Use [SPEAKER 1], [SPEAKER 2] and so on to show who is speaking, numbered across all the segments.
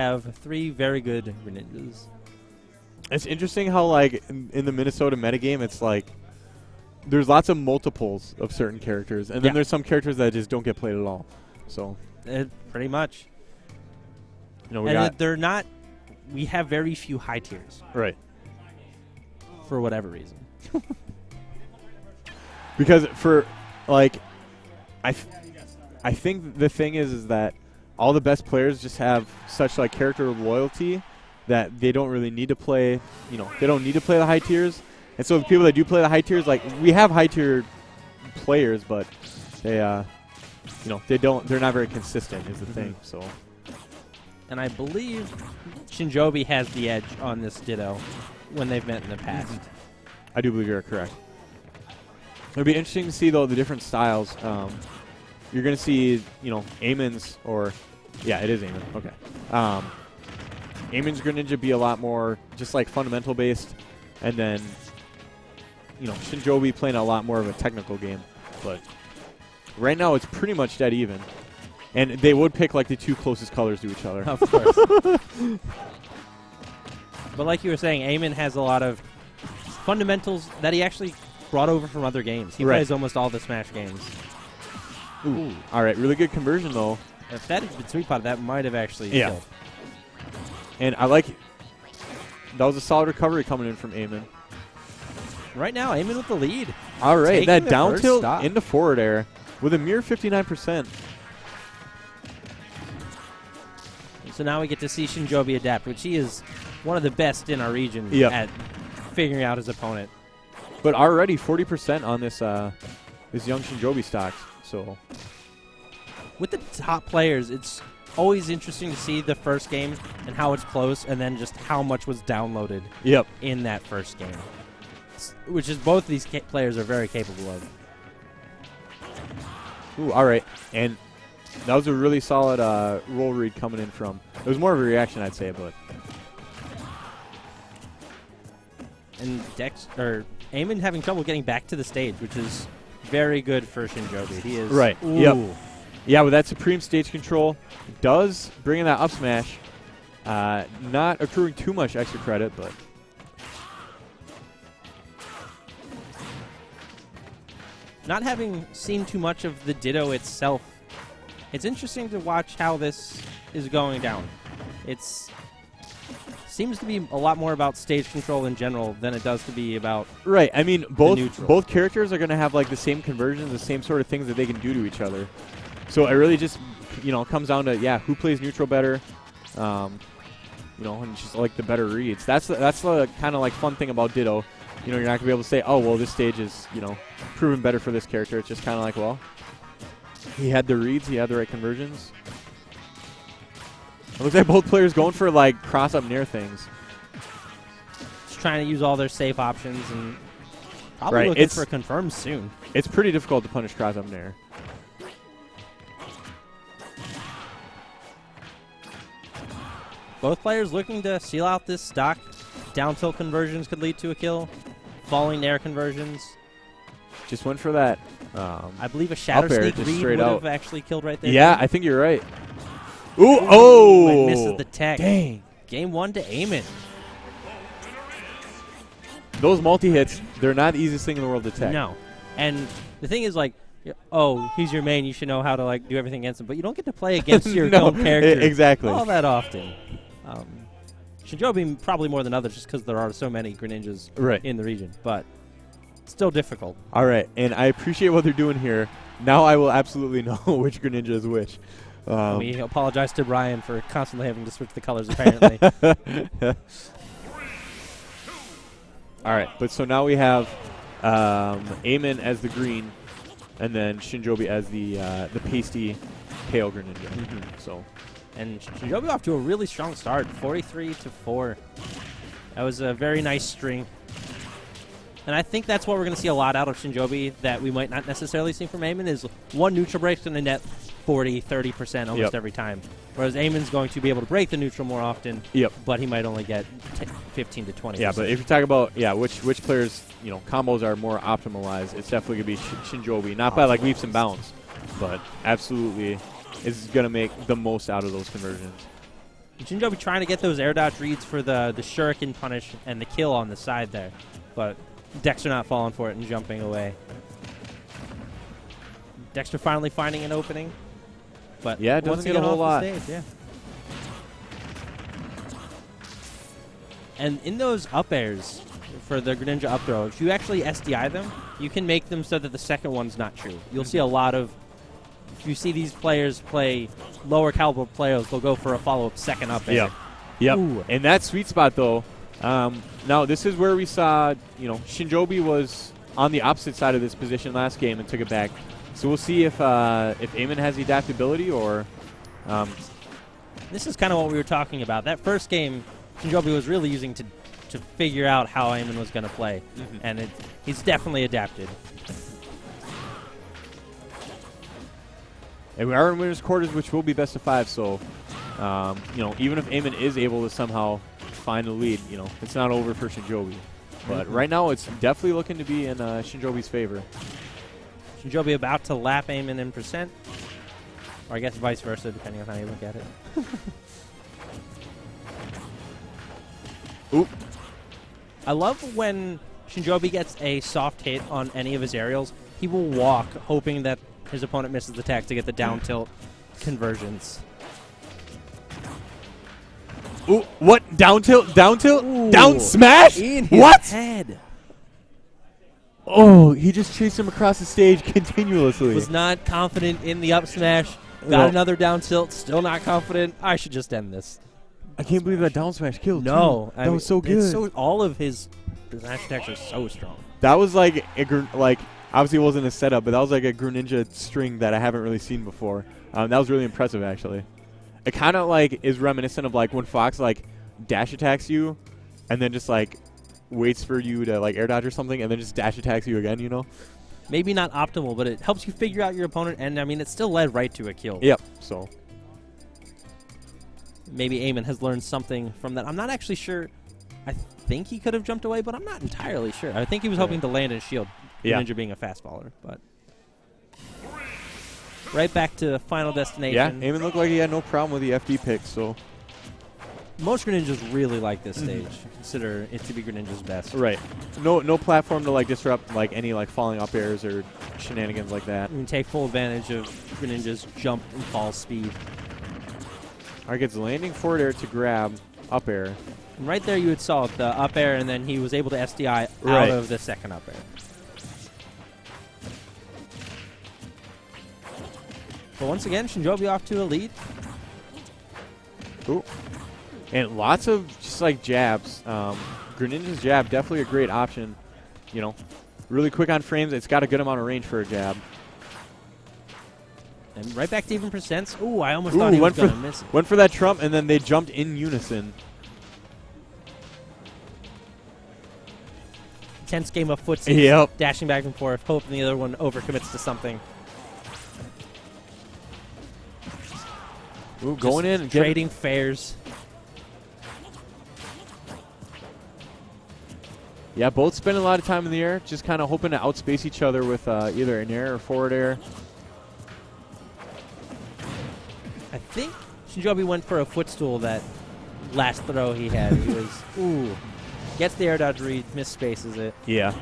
[SPEAKER 1] have 3 very good Greninjas.
[SPEAKER 2] It's interesting how, like, in the Minnesota metagame, it's like there's lots of multiples of certain characters, and then there's some characters that just don't get played at all. So
[SPEAKER 1] pretty much.
[SPEAKER 2] You know,
[SPEAKER 1] they're not. We have very few high tiers.
[SPEAKER 2] Right.
[SPEAKER 1] For whatever reason.
[SPEAKER 2] Because for, like, I think the thing is that all the best players just have such, like, character loyalty that they don't really need to play, you know, they don't need to play the high tiers. And so the people that do play the high tiers, like, we have high tier players, but they, you know, they're not very consistent is the thing, so.
[SPEAKER 1] And I believe Shinjoebi has the edge on this Ditto when they've met in the past.
[SPEAKER 2] I do believe you're correct. It'll be interesting to see, though, the different styles. You're going to see, you know, Ayman's, or, yeah, it is Ayman. Okay. Ayman's Greninja be a lot more just, like, fundamental-based, and then, you know, Shinjoebi playing a lot more of a technical game. But right now, it's pretty much dead even. And they would pick, like, the 2 closest colors to each other.
[SPEAKER 1] Of course. But like you were saying, Ayman has a lot of fundamentals that he actually brought over from other games. He plays almost all the Smash games.
[SPEAKER 2] Ooh. All right, really good conversion, though.
[SPEAKER 1] If that had been sweet pot, that might have actually killed.
[SPEAKER 2] And I like that was a solid recovery coming in from Ayman.
[SPEAKER 1] Right now, Ayman with the lead.
[SPEAKER 2] All right, that down tilt into forward air with a mere 59%.
[SPEAKER 1] So now we get to see Shinjoebi adapt, which he is one of the best in our region at figuring out his opponent.
[SPEAKER 2] But already 40% on this this young Shinjoebi stock. So
[SPEAKER 1] with the top players, it's always interesting to see the first game and how it's close, and then just how much was downloaded in that first game, which is both these players are very capable of.
[SPEAKER 2] Ooh, all right, and that was a really solid roll read coming in from. It was more of a reaction, I'd say, but.
[SPEAKER 1] And Ayman having trouble getting back to the stage, which is very good for Shinjoebi. He is
[SPEAKER 2] right.
[SPEAKER 1] Ooh.
[SPEAKER 2] Yep. Yeah, with that supreme stage control, does bring in that up smash. Not accruing too much extra credit, but.
[SPEAKER 1] Not having seen too much of the Ditto itself, it's interesting to watch how this is going down. It's seems to be a lot more about stage control in general than it does to be about
[SPEAKER 2] I mean, both characters are going to have like the same conversions, the same sort of things that they can do to each other. So it really just, you know, comes down to who plays neutral better, you know, and just like the better reads. That's the kind of like fun thing about Ditto. You know, you're not gonna be able to say, oh well, this stage is, you know, proven better for this character. It's just kind of like, well, he had the reads, he had the right conversions. It looks like both players going for like cross-up nair things.
[SPEAKER 1] Just trying to use all their safe options and probably looking for a confirm soon.
[SPEAKER 2] It's pretty difficult to punish cross-up nair.
[SPEAKER 1] Both players looking to seal out this stock. Down tilt conversions could lead to a kill. Falling nair conversions.
[SPEAKER 2] Just went for that.
[SPEAKER 1] I believe a shatter sneak read would have actually killed right there.
[SPEAKER 2] Yeah, I think you're right. Ooh, oh!
[SPEAKER 1] Misses the tech.
[SPEAKER 2] Dang.
[SPEAKER 1] Game 1 to Ayman.
[SPEAKER 2] Those multi-hits, they're not the easiest thing in the world to tech.
[SPEAKER 1] No. And the thing is, like, oh, he's your main, you should know how to, like, do everything against him. But you don't get to play against your own character
[SPEAKER 2] exactly
[SPEAKER 1] all that often. Shinjoebi probably more than others just because there are so many Greninjas in the region. But still difficult.
[SPEAKER 2] All right, and I appreciate what they're doing here. Now I will absolutely know which Greninja is which.
[SPEAKER 1] We apologize to Brian for constantly having to switch the colors, apparently.
[SPEAKER 2] All right, but so now we have Ayman as the green, and then Shinjoebi as the pasty pale Greninja. So,
[SPEAKER 1] and Shinjoebi off to a really strong start, 43-4. That was a very nice string. And I think that's what we're going to see a lot out of Shinjoebi that we might not necessarily see from Ayman is one neutral break's going to net 40-30% almost every time. Whereas Ayman's going to be able to break the neutral more often, but he might only get 15 to 20%.
[SPEAKER 2] Yeah, but if you talk about which players, you know, combos are more optimalized, it's definitely going to be Shinjoebi, not by like leaps and bounds, but absolutely is going to make the most out of those conversions.
[SPEAKER 1] Shinjoebi trying to get those air dodge reads for the shuriken punish and the kill on the side there. But Dexter not falling for it and jumping away. Dexter finally finding an opening. But
[SPEAKER 2] yeah, it doesn't get a whole lot.
[SPEAKER 1] Stage, yeah. And in those up airs for the Greninja up throw, if you actually SDI them, you can make them so that the second one's not true. You'll see a lot of, if you see these players play lower caliber players, they'll go for a follow-up second up air.
[SPEAKER 2] Yep. And that sweet spot, though, now this is where we saw, Shinjoebi was on the opposite side of this position last game and took it back. So we'll see if Ayman has the adaptability or...
[SPEAKER 1] This is kind of what we were talking about. That first game, Shinjoebi was really using to figure out how Ayman was going to play. And he's definitely adapted.
[SPEAKER 2] And we are in winners quarters, which will be best of 5. So, even if Ayman is able to somehow find the lead, it's not over for Shinjoebi. But right now, it's definitely looking to be in Shinjoebi's favor.
[SPEAKER 1] Shinjoebi about to lap Ayman in percent. Or I guess vice versa, depending on how you look at it.
[SPEAKER 2] Oop.
[SPEAKER 1] I love when Shinjoebi gets a soft hit on any of his aerials. He will walk, hoping that his opponent misses the attack to get the down tilt conversions.
[SPEAKER 2] Ooh, what? Down tilt? Down tilt?
[SPEAKER 1] Ooh.
[SPEAKER 2] Down smash?
[SPEAKER 1] In his
[SPEAKER 2] what?
[SPEAKER 1] head.
[SPEAKER 2] Oh, he just chased him across the stage continuously.
[SPEAKER 1] Was not confident in the up smash. Got another down tilt. Still not confident. I should just end this.
[SPEAKER 2] I can't believe that down smash killed.
[SPEAKER 1] No.
[SPEAKER 2] That was so good.
[SPEAKER 1] All of his smash attacks are so strong.
[SPEAKER 2] That was like obviously it wasn't a setup, but that was like a Greninja string that I haven't really seen before. That was really impressive, actually. It kind of is reminiscent of when Fox dash attacks you, and then just waits for you to air dodge or something, and then just dash attacks you again.
[SPEAKER 1] Maybe not optimal, but it helps you figure out your opponent, and I mean it still led right to a kill.
[SPEAKER 2] Yep. So maybe
[SPEAKER 1] Ayman has learned something from that. I'm not actually sure. I think he could have jumped away, but I'm not entirely sure. I think he was hoping to land his shield. Greninja being a fast faller, but right back to Final Destination.
[SPEAKER 2] Yeah, Ayman looked like he had no problem with the FD pick, so
[SPEAKER 1] most Greninjas really like this stage. Consider it to be Greninja's best.
[SPEAKER 2] Right. No platform to disrupt any falling up airs or shenanigans like that.
[SPEAKER 1] You can take full advantage of Greninja's jump and fall speed.
[SPEAKER 2] All right, gets landing forward air to grab up air.
[SPEAKER 1] And right there you had saw the up air, and then he was able to SDI out of the second up air. But once again, Shinjoebi off to a lead.
[SPEAKER 2] Ooh. And lots of just jabs. Greninja's jab, definitely a great option. Really quick on frames. It's got a good amount of range for a jab.
[SPEAKER 1] And right back to even percents. Ooh, I almost thought he was going to miss it.
[SPEAKER 2] Went for that trump, and then they jumped in unison.
[SPEAKER 1] Tense game of footsies.
[SPEAKER 2] Yep.
[SPEAKER 1] Dashing back and forth, hoping the other one overcommits to something.
[SPEAKER 2] Ooh, going in and
[SPEAKER 1] trading fares.
[SPEAKER 2] Yeah, both spending a lot of time in the air, just kind of hoping to outspace each other with either an air or forward air.
[SPEAKER 1] I think Shinjoebi went for a footstool that last throw he had. He was, gets the air dodge read, misspaces it.
[SPEAKER 2] Yeah,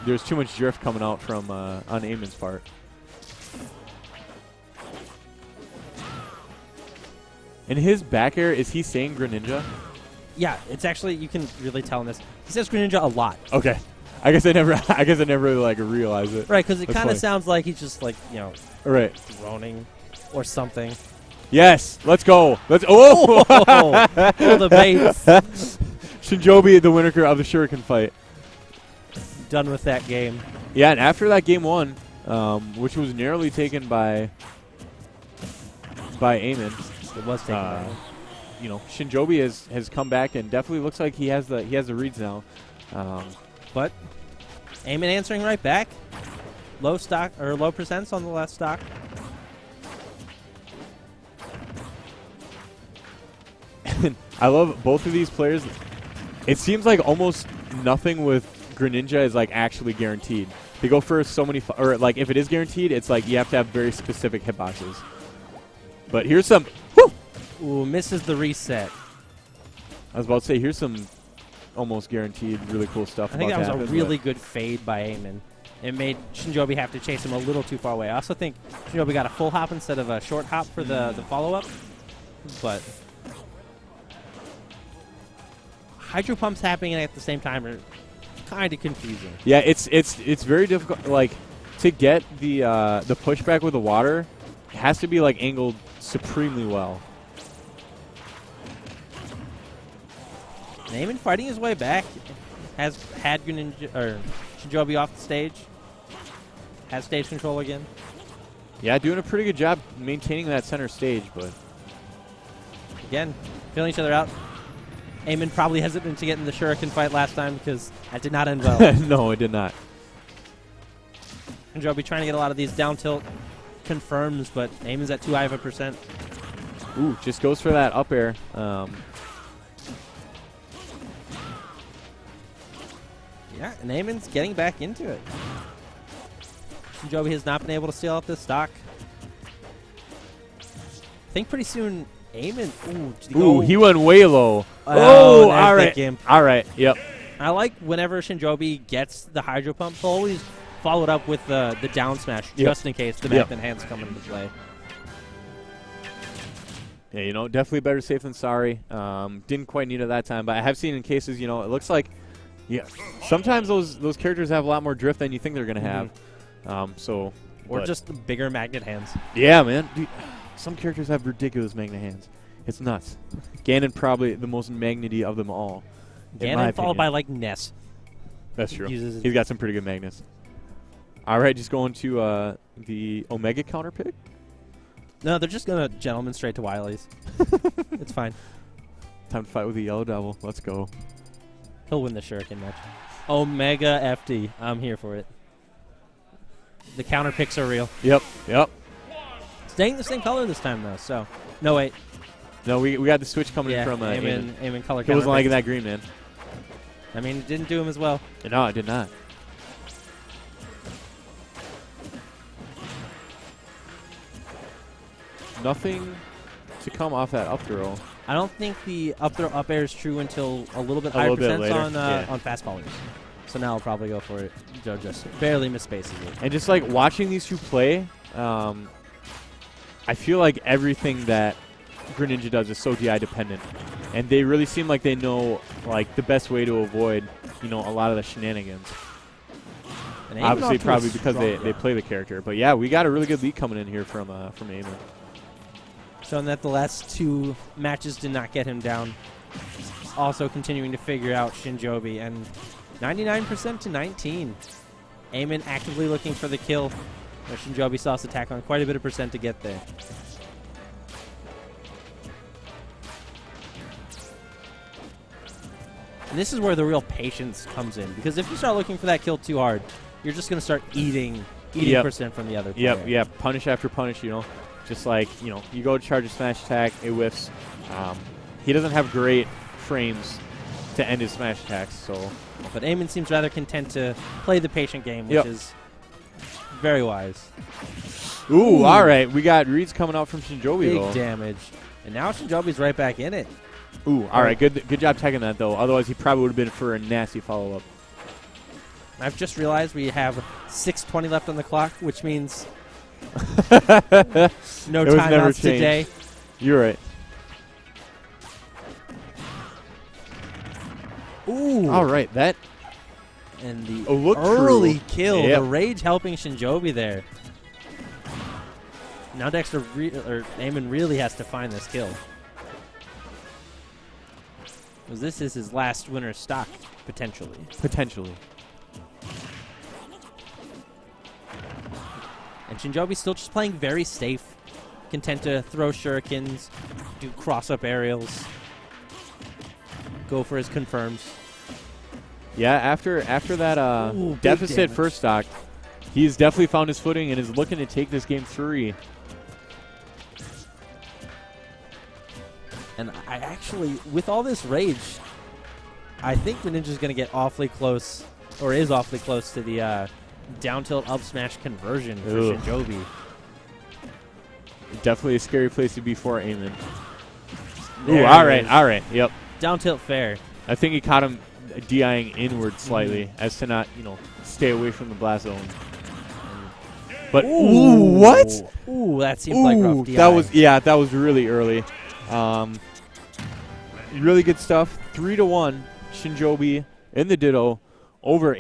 [SPEAKER 2] there's too much drift coming out from on Ayman's part. And his back air, is he saying Greninja?
[SPEAKER 1] Yeah, it's actually, you can really tell in this. He says Greninja a lot.
[SPEAKER 2] Okay. I guess I never really realized it.
[SPEAKER 1] Right, because it kind of sounds like he's just
[SPEAKER 2] right,
[SPEAKER 1] droning or something.
[SPEAKER 2] Yes, let's go. Oh,
[SPEAKER 1] the baits.
[SPEAKER 2] Shinjoebi, the winner of the Shuriken fight.
[SPEAKER 1] Done with that game.
[SPEAKER 2] Yeah, and after that game 1, which was narrowly taken by Ayman.
[SPEAKER 1] It was taken by him.
[SPEAKER 2] Shinjoebi has come back and definitely looks like he has the reads now.
[SPEAKER 1] But Ayman answering right back. Low stock or low percents on the last stock.
[SPEAKER 2] I love both of these players. It seems like almost nothing with Greninja is actually guaranteed. They go for so many, or if it is guaranteed, it's you have to have very specific hitboxes. But here's some. Whoo!
[SPEAKER 1] Ooh, misses the reset.
[SPEAKER 2] I was about to say, here's some almost guaranteed really cool stuff.
[SPEAKER 1] I think that was a really good fade by Ayman. It made Shinjoebi have to chase him a little too far away. I also think Shinjoebi got a full hop instead of a short hop for the follow-up. But hydro pumps happening at the same time are kind of confusing.
[SPEAKER 2] Yeah, it's very difficult. Like, to get the pushback with the water, it has to be like angled supremely well.
[SPEAKER 1] Ayman fighting his way back. Has had Greninja or Shinjoebi off the stage. Has stage control again.
[SPEAKER 2] Yeah, doing a pretty good job maintaining that center stage, but
[SPEAKER 1] again, feeling each other out. Ayman probably hesitant to get in the Shuriken fight last time because that did not end well.
[SPEAKER 2] No, it did not.
[SPEAKER 1] Shinjoebi trying to get a lot of these down tilt confirms, but Ayman's at too high of a percent.
[SPEAKER 2] Ooh, just goes for that up air.
[SPEAKER 1] Yeah, and Ayman's getting back into it. Shinjoebi has not been able to steal out this stock. I think pretty soon Ayman.
[SPEAKER 2] Ooh, he went way low.
[SPEAKER 1] Oh,
[SPEAKER 2] all right. All right, yep.
[SPEAKER 1] I like whenever Shinjoebi gets the hydro pump, he'll always follow it up with the down smash just in case the back hands come into play.
[SPEAKER 2] Yeah, you know, definitely better safe than sorry. Didn't quite need it that time, but I have seen in cases, you know, it looks like, yeah, sometimes those characters have a lot more drift than you think they're going to have.
[SPEAKER 1] Or just bigger magnet hands.
[SPEAKER 2] Yeah, man. Dude, some characters have ridiculous magnet hands. It's nuts. Ganon probably the most magnety of them all.
[SPEAKER 1] Ganon followed by like Ness.
[SPEAKER 2] That's true. He's got some pretty good magnets. All right, just going to the Omega counter pick.
[SPEAKER 1] No, they're just going to gentleman straight to Wily's. It's fine.
[SPEAKER 2] Time to fight with the Yellow Devil. Let's go.
[SPEAKER 1] He'll win the Shuriken match. Omega FD. I'm here for it. The counter picks are real.
[SPEAKER 2] Yep.
[SPEAKER 1] Staying the same color this time, though, so. No, wait.
[SPEAKER 2] No, we got the switch coming in from
[SPEAKER 1] Ayman color
[SPEAKER 2] counter. He wasn't liking that green, man.
[SPEAKER 1] I mean, it didn't do him as well.
[SPEAKER 2] No, it did not. Nothing to come off that up throw.
[SPEAKER 1] I don't think the up throw up air is true until a little bit higher percent on fast callers. So now I'll probably go for it. Joe just barely misspaces it.
[SPEAKER 2] And just like watching these two play, I feel like everything that Greninja does is so DI dependent, and they really seem like they know like the best way to avoid, you know, a lot of the shenanigans. And obviously, probably because they play the character. But yeah, we got a really good lead coming in here from Ayman.
[SPEAKER 1] Showing that the last two matches did not get him down. Also continuing to figure out Shinjoebi, and 99% to 19. Ayman actively looking for the kill. Shinjoebi saw us attack on quite a bit of percent to get there. And this is where the real patience comes in, because if you start looking for that kill too hard, you're just going to start eating percent from the other player.
[SPEAKER 2] Yep, punish after punish, you know. Just like, you know, you go to charge a smash attack, it whiffs. He doesn't have great frames to end his smash attacks, so.
[SPEAKER 1] But Ayman seems rather content to play the patient game, which is very wise.
[SPEAKER 2] Ooh, all right. We got reads coming out from Shinjoebi, though.
[SPEAKER 1] Big damage. And now Shinjoebi's right back in it.
[SPEAKER 2] Ooh, all right. Good job tagging that, though. Otherwise, he probably would have been for a nasty follow-up.
[SPEAKER 1] I've just realized we have 6:20 left on the clock, which means no timeouts today.
[SPEAKER 2] You're right.
[SPEAKER 1] Ooh.
[SPEAKER 2] All right, that.
[SPEAKER 1] And the early kill.
[SPEAKER 2] Yep.
[SPEAKER 1] The rage helping Shinjoebi there. Now Ayman really has to find this kill. Because this is his last winner's stock, potentially. And Shinjoebi's still just playing very safe. Content to throw shurikens, do cross-up aerials, go for his confirms.
[SPEAKER 2] Yeah, after that deficit first stock, he's definitely found his footing and is looking to take this game 3.
[SPEAKER 1] And I actually, with all this rage, I think Greninja's going to get awfully close, or is awfully close to the down tilt up smash conversion for Shinjoebi.
[SPEAKER 2] Definitely a scary place to be for Ayman. Ooh,
[SPEAKER 1] There
[SPEAKER 2] all
[SPEAKER 1] it
[SPEAKER 2] right,
[SPEAKER 1] is.
[SPEAKER 2] all right. Yep.
[SPEAKER 1] Down tilt fair.
[SPEAKER 2] I think he caught him DIing inward slightly as to not, stay away from the blast zone. But ooh, what?
[SPEAKER 1] Ooh, that seems like rough DI.
[SPEAKER 2] That was really early. Really good stuff. 3-1 Shinjoebi in the Ditto over